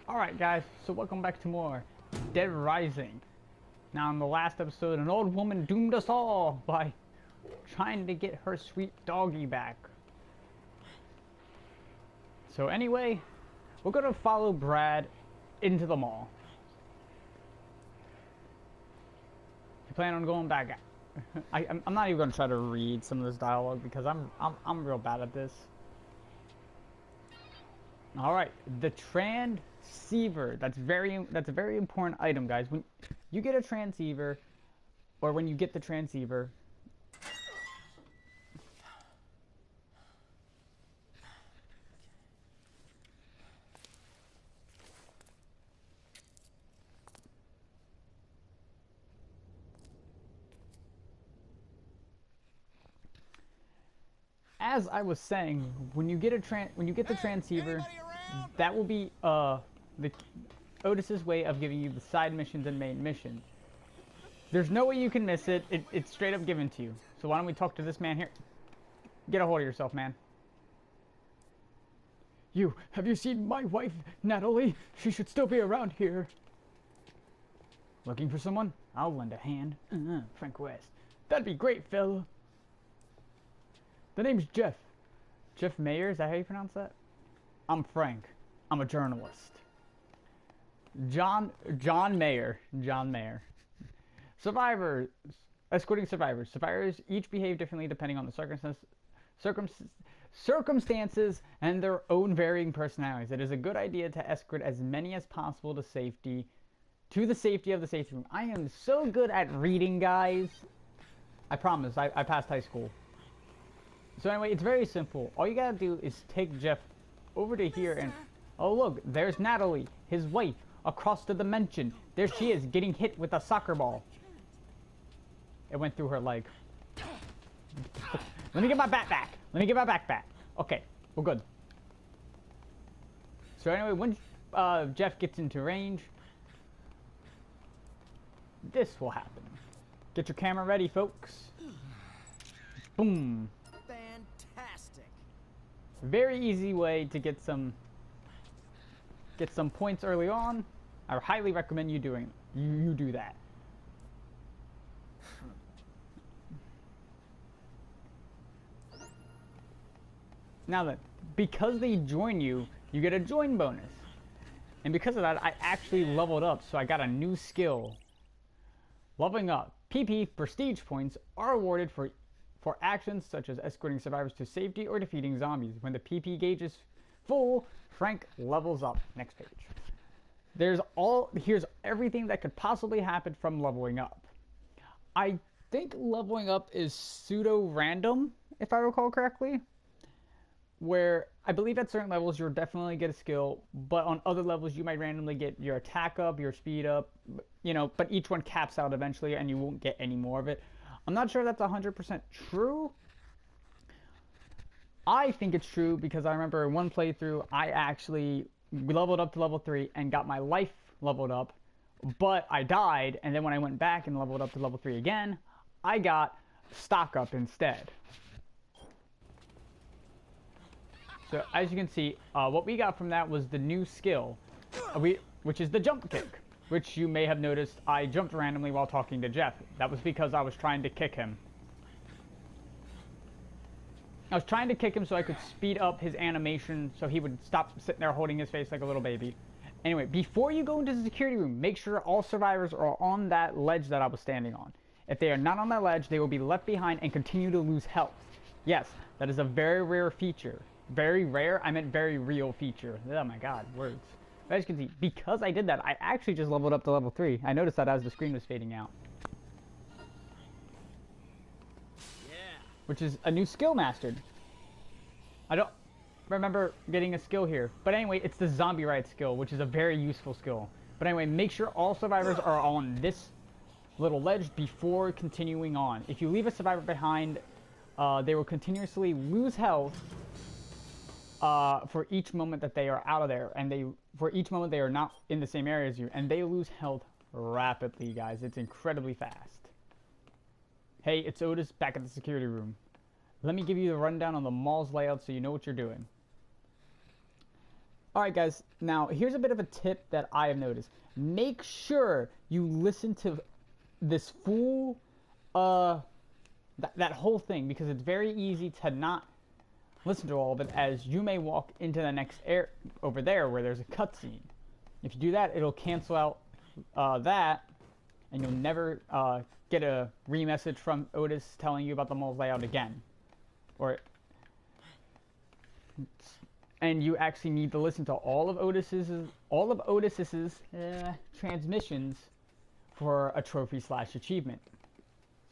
Alright guys, so welcome back to more Dead Rising. Now in the last episode, an old woman doomed us all by trying to get her sweet doggy back. So anyway, we're gonna follow Brad into the mall. You plan on going back? I'm not even gonna try to read some of this dialogue because I'm real bad at this. All right, the transceiver. That's a very important item, guys. When you get a transceiver, or when you get the transceiver, as I was saying, when you get the transceiver, that will be the Otis's way of giving you the side missions and main mission. There's no way you can miss it. It's straight up given to you. So why don't we talk to this man here? Get a hold of yourself, man. Have you seen my wife, Natalie? She should still be around here. Looking for someone? I'll lend a hand. Frank West. That'd be great, Phil. The name's Jeff. Jeff Mayer, is that how you pronounce that? I'm Frank. I'm a journalist. John Mayer. John Mayer. Survivors. Escorting survivors. Survivors each behave differently depending on the circumstances and their own varying personalities. It is a good idea to escort as many as possible to the safety of the safety room. I am so good at reading, guys. I promise. I passed high school. So anyway, it's very simple. All you gotta do is take Jeff over to here and... Oh look, there's Natalie, his wife, across the dimension. There she is, getting hit with a soccer ball. It went through her leg. Let me get my bat back. Let me get my back back. Okay, we're good. So anyway, when Jeff gets into range, this will happen. Get your camera ready, folks. Boom. Fantastic. Very easy way to get some points early on. I highly recommend you do that. Now then, because they join you, you get a join bonus. And because of that, I actually leveled up, so I got a new skill. Leveling up. PP prestige points are awarded for actions such as escorting survivors to safety or defeating zombies. When the PP gauge is full, Frank levels up. Next page. Here's everything that could possibly happen from leveling up. I think leveling up is pseudo-random, if I recall correctly. Where I believe at certain levels you'll definitely get a skill, but on other levels you might randomly get your attack up, your speed up, but each one caps out eventually and you won't get any more of it. I'm not sure that's 100% true. I think it's true because I remember in one playthrough I actually leveled up to level 3 and got my life leveled up, but I died, and then when I went back and leveled up to level 3 again, I got stock up instead. So as you can see, what we got from that was the new skill, which is the jump kick, which you may have noticed I jumped randomly while talking to Jeff. That was because I was trying to kick him. I was trying to kick him so I could speed up his animation so he would stop sitting there holding his face like a little baby. Anyway, before you go into the security room, make sure all survivors are on that ledge that I was standing on. If they are not on that ledge, they will be left behind and continue to lose health. Yes, that is a very rare feature. Very rare? I meant very real feature. Oh my god, words. But as you can see, because I did that, I actually just leveled up to level 3. I noticed that as the screen was fading out. Yeah. Which is a new skill mastered. I don't remember getting a skill here. But anyway, it's the zombie ride skill, which is a very useful skill. But anyway, make sure all survivors are on this little ledge before continuing on. If you leave a survivor behind, they will continuously lose health for each moment that they are out of there, and for each moment they are not in the same area as you, and they lose health rapidly, guys. It's incredibly fast. Hey, it's Otis back at the security room. Let me give you the rundown on the mall's layout so you know what you're doing. Alright guys, now here's a bit of a tip that I have noticed. Make sure you listen to this full, that whole thing, because it's very easy to not listen to all of it, as you may walk into the next air over there where there's a cutscene. If you do that, it'll cancel out that, and you'll never get a re-message from Otis telling you about the mole's layout again. And you actually need to listen to all of Otis's transmissions for a trophy/achievement.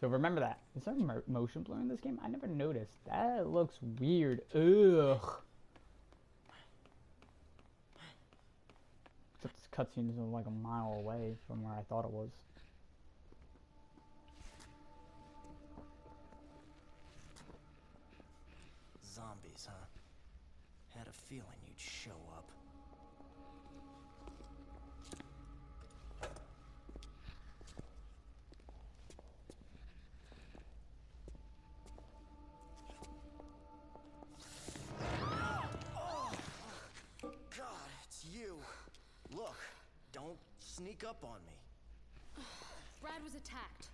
So remember that. Is there motion blur in this game? I never noticed. That looks weird. Ugh. Except this cutscene is like a mile away from where I thought it was. Zombies, huh? Had a feeling you'd show up. God, it's you. Look, don't sneak up on me. Brad was attacked.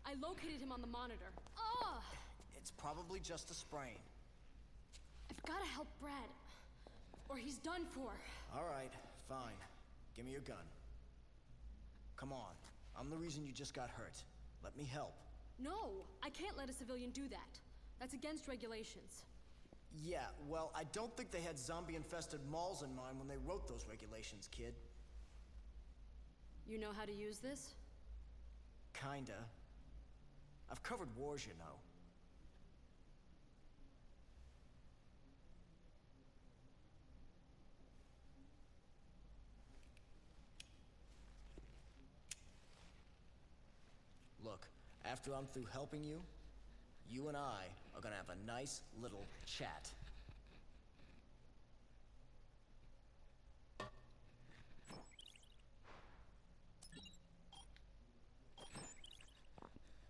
I located him on the monitor. Ugh! It's probably just a sprain. I've gotta help Brad, or he's done for. All right, fine. Give me your gun. Come on. I'm the reason you just got hurt. Let me help. No, I can't let a civilian do that. That's against regulations. Yeah, well, I don't think they had zombie-infested malls in mind when they wrote those regulations, kid. You know how to use this? Kinda. I've covered wars, you know. Look, after I'm through helping you, you and I are gonna have a nice little chat.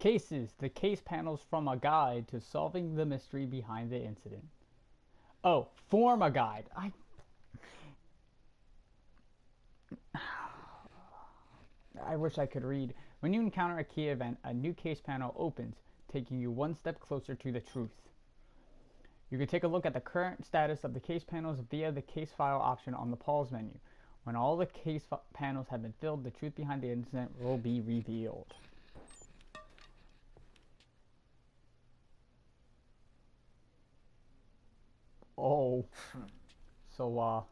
Cases. The case panels from a guide to solving the mystery behind the incident. Oh, form a guide. I wish I could read. When you encounter a key event, a new case panel opens, taking you one step closer to the truth. You can take a look at the current status of the case panels via the case file option on the pause menu. When all the case panels have been filled, the truth behind the incident will be revealed. Oh, so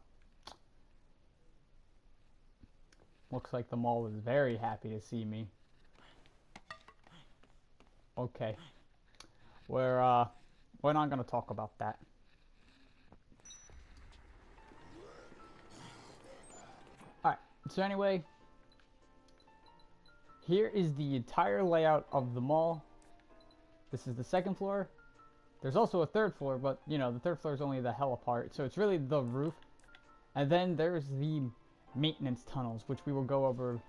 looks like the mall is very happy to see me. Okay, we're not gonna talk about that. Alright, so anyway, here is the entire layout of the mall. This is the second floor. There's also a third floor, but, you know, the third floor is only the hella part, so it's really the roof. And then there's the maintenance tunnels, which we will go over,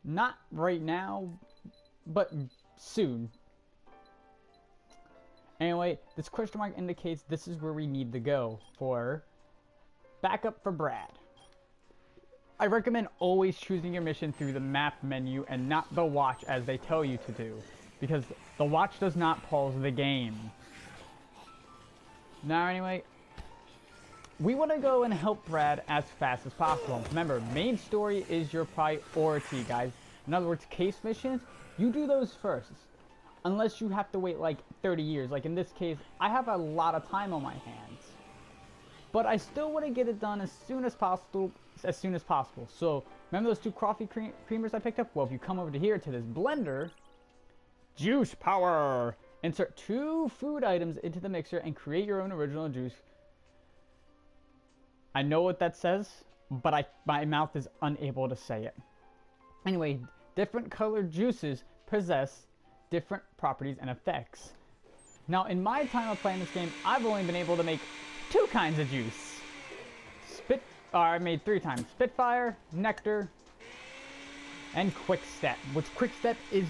not right now, but soon. Anyway, this question mark indicates this is where we need to go for backup for Brad. I recommend always choosing your mission through the map menu and not the watch as they tell you to do, because the watch does not pause the game. Now anyway, we want to go and help Brad as fast as possible. Remember, main story is your priority, guys. In other words, case missions, you do those first. Unless you have to wait like 30 years. Like in this case, I have a lot of time on my hands. But I still want to get it done as soon as possible. So, remember those two coffee creamers I picked up? Well, if you come over to here to this blender, juice power! Insert 2 food items into the mixer and create your own original juice. I know what that says, but my mouth is unable to say it. Anyway, different colored juices possess different properties and effects. Now, in my time of playing this game, I've only been able to make 2 kinds of juice. I made 3 times. Spitfire, Nectar, and Quick Step. Which Quick Step is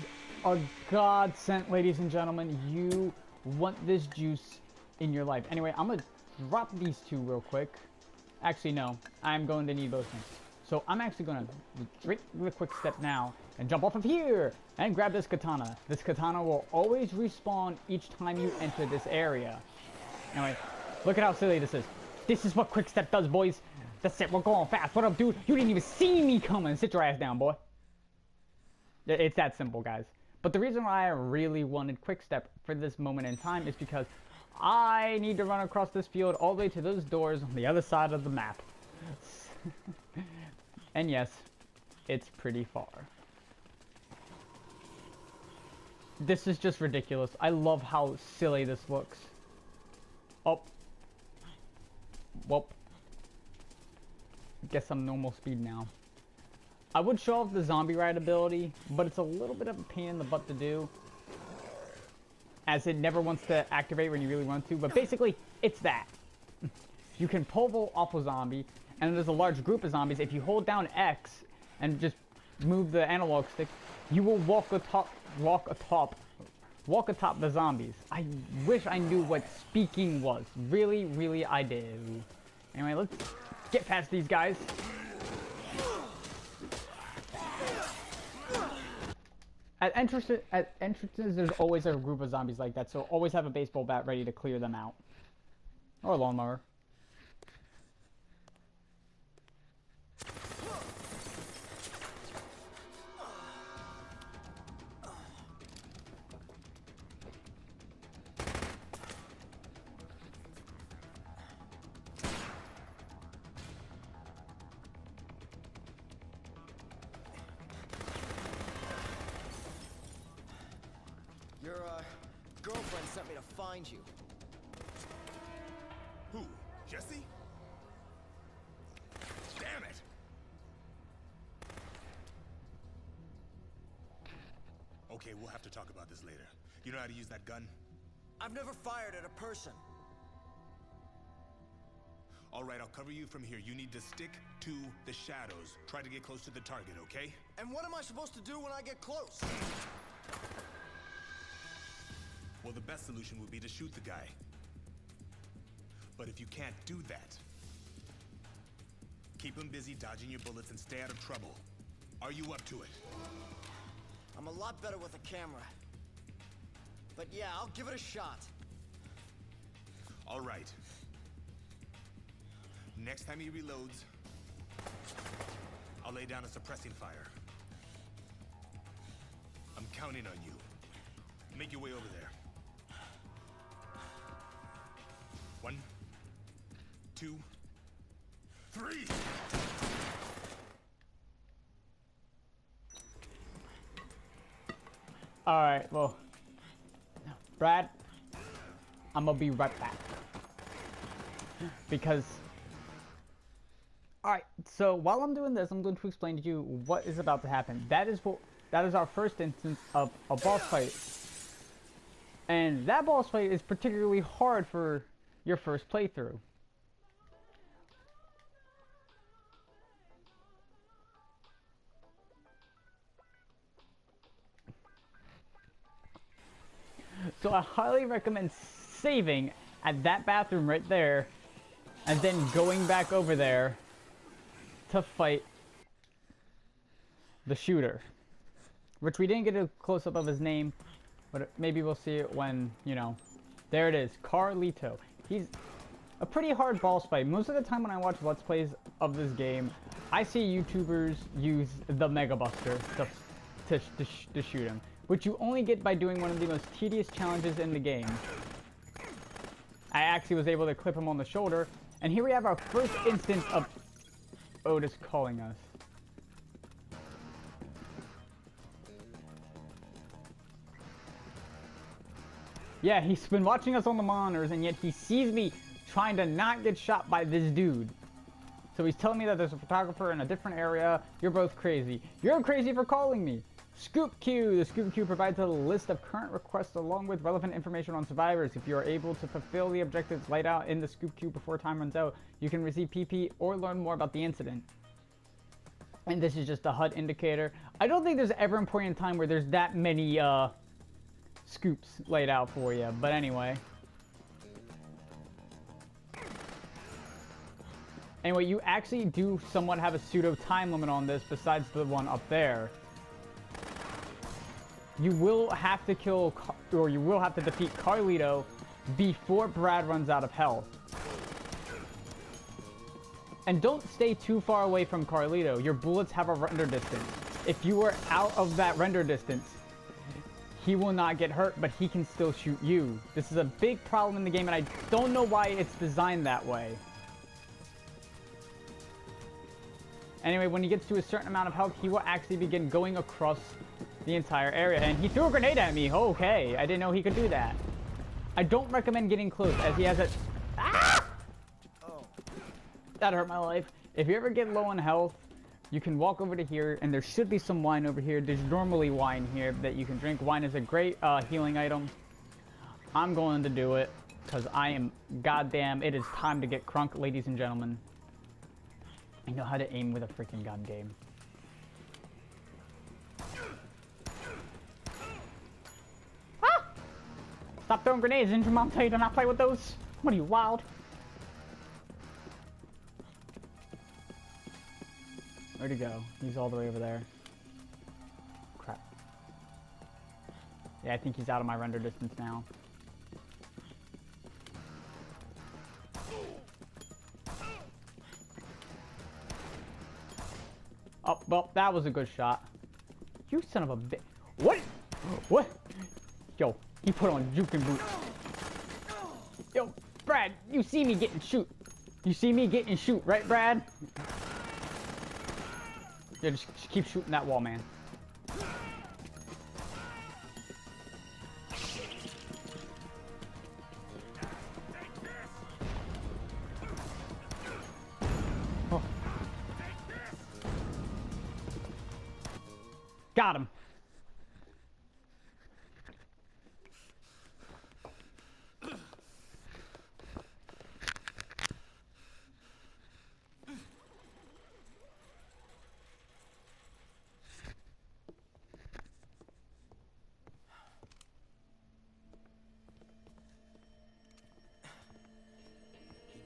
a godsend, ladies and gentlemen. You want this juice in your life. Anyway, I'm gonna drop these 2 real quick. Actually, no. I'm going to need both things. So I'm actually going to take the quick step now and jump off of here and grab this katana. This katana will always respawn each time you enter this area. Anyway, look at how silly this is. This is what quick step does, boys. That's it. We're going fast. What up, dude? You didn't even see me coming. Sit your ass down, boy. It's that simple, guys. But the reason why I really wanted quick step for this moment in time is because I need to run across this field all the way to those doors on the other side of the map. And yes, it's pretty far. This is just ridiculous. I love how silly this looks. Oh. Well. Guess I'm normal speed now. I would show off the zombie ride ability, but it's a little bit of a pain in the butt to do, as it never wants to activate when you really want to. But basically, it's that. You can pole off a zombie, and there's a large group of zombies. If you hold down X and just move the analog stick, you will walk atop the zombies. I wish I knew what speaking was. Really, I do. Anyway, let's get past these guys. At entrances, there's always a group of zombies like that, so always have a baseball bat ready to clear them out. Or a lawnmower. Your, girlfriend sent me to find you. Who? Jesse? Damn it! Okay, we'll have to talk about this later. You know how to use that gun? I've never fired at a person. All right, I'll cover you from here. You need to stick to the shadows. Try to get close to the target, okay? And what am I supposed to do when I get close? Well, the best solution would be to shoot the guy. But if you can't do that, keep him busy dodging your bullets and stay out of trouble. Are you up to it? I'm a lot better with a camera. But yeah, I'll give it a shot. All right. Next time he reloads, I'll lay down a suppressing fire. I'm counting on you. Make your way over there. 1, 2, 3! Alright, well, Brad, I'm gonna be right back. Because, alright, so while I'm doing this, I'm going to explain to you what is about to happen. That is our first instance of a boss fight. And that boss fight is particularly hard for your first playthrough. So I highly recommend saving at that bathroom right there and then going back over there to fight the shooter, which we didn't get a close-up of his name, but maybe we'll see it when, you know, there it is, Carlito. He's a pretty hard boss fight. Most of the time when I watch Let's Plays of this game, I see YouTubers use the Mega Buster to shoot him, which you only get by doing one of the most tedious challenges in the game. I actually was able to clip him on the shoulder, and here we have our first instance of Otis calling us. Yeah, he's been watching us on the monitors, and yet he sees me trying to not get shot by this dude. So he's telling me that there's a photographer in a different area. You're both crazy. You're crazy for calling me. Scoop Queue. The Scoop Queue provides a list of current requests along with relevant information on survivors. If you are able to fulfill the objectives laid out in the Scoop Queue before time runs out, you can receive PP or learn more about the incident. And this is just a HUD indicator. I don't think there's ever a point in time where there's that many scoops laid out for you, but anyway. Anyway, you actually do somewhat have a pseudo time limit on this besides the one up there. You will have to kill, or you will have to defeat Carlito before Brad runs out of health. And don't stay too far away from Carlito. Your bullets have a render distance. If you are out of that render distance, he will not get hurt, but he can still shoot you. This is a big problem in the game, and I don't know why it's designed that way. Anyway, when he gets to a certain amount of health, he will actually begin going across the entire area. And he threw a grenade at me. Okay, I didn't know he could do that. I don't recommend getting close, as he has a... Ah! Oh. That hurt my life. If you ever get low on health, you can walk over to here, and there should be some wine over here. There's normally wine here that you can drink. Wine is a great healing item. I'm going to do it, because I am goddamn... It is time to get crunk, ladies and gentlemen. I know how to aim with a freaking gun game. Ah! Stop throwing grenades, didn't your mom tell you to not play with those? What are you, wild? Where'd he go? He's all the way over there. Crap. Yeah, I think he's out of my render distance now. Oh, well, that was a good shot. You son of a bitch. What? What? Yo, he put on juking boots. Yo, Brad, you see me getting shoot. You see me getting shoot, right, Brad? Yeah, just keep shooting that wall, man. Oh. Got him.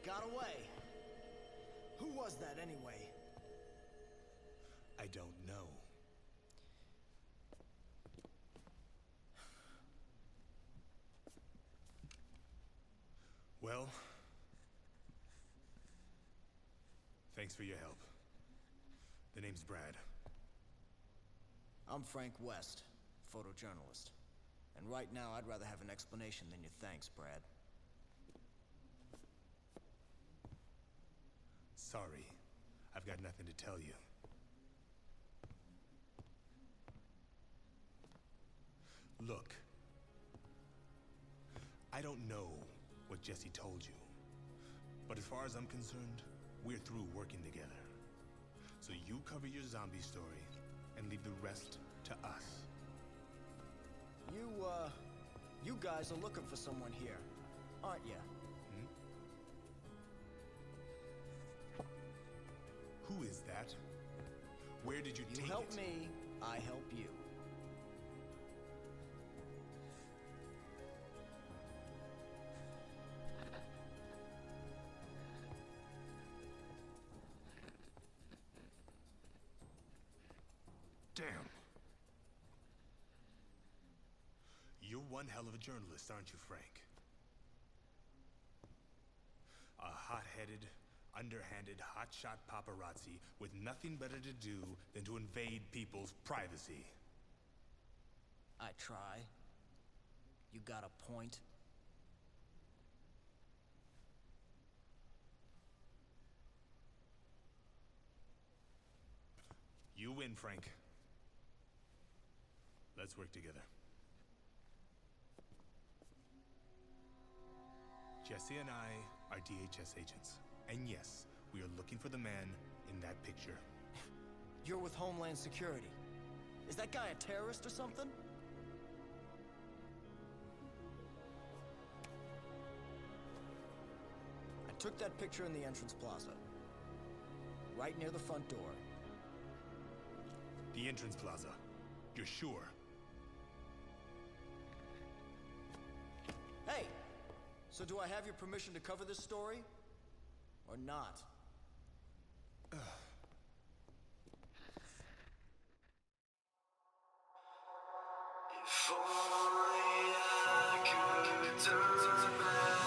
Got away. Who was that anyway? I don't know. Well, thanks for your help. The name's Brad. I'm Frank West, photojournalist. And right now, I'd rather have an explanation than your thanks, Brad. Sorry, I've got nothing to tell you. Look, I don't know what Jesse told you, but as far as I'm concerned, we're through working together. So you cover your zombie story and leave the rest to us. You guys are looking for someone here, aren't you? Who is that? Where did you take it? You help me, I help you. Damn. You're one hell of a journalist, aren't you, Frank? A hot-headed, underhanded, hotshot paparazzi with nothing better to do than to invade people's privacy. I try. You got a point? You win, Frank. Let's work together. Jesse and I are DHS agents. And yes, we are looking for the man in that picture. You're with Homeland Security. Is that guy a terrorist or something? I took that picture in the entrance plaza. Right near the front door. The entrance plaza. You're sure? Hey! So do I have your permission to cover this story? Or not? If only I could turn back.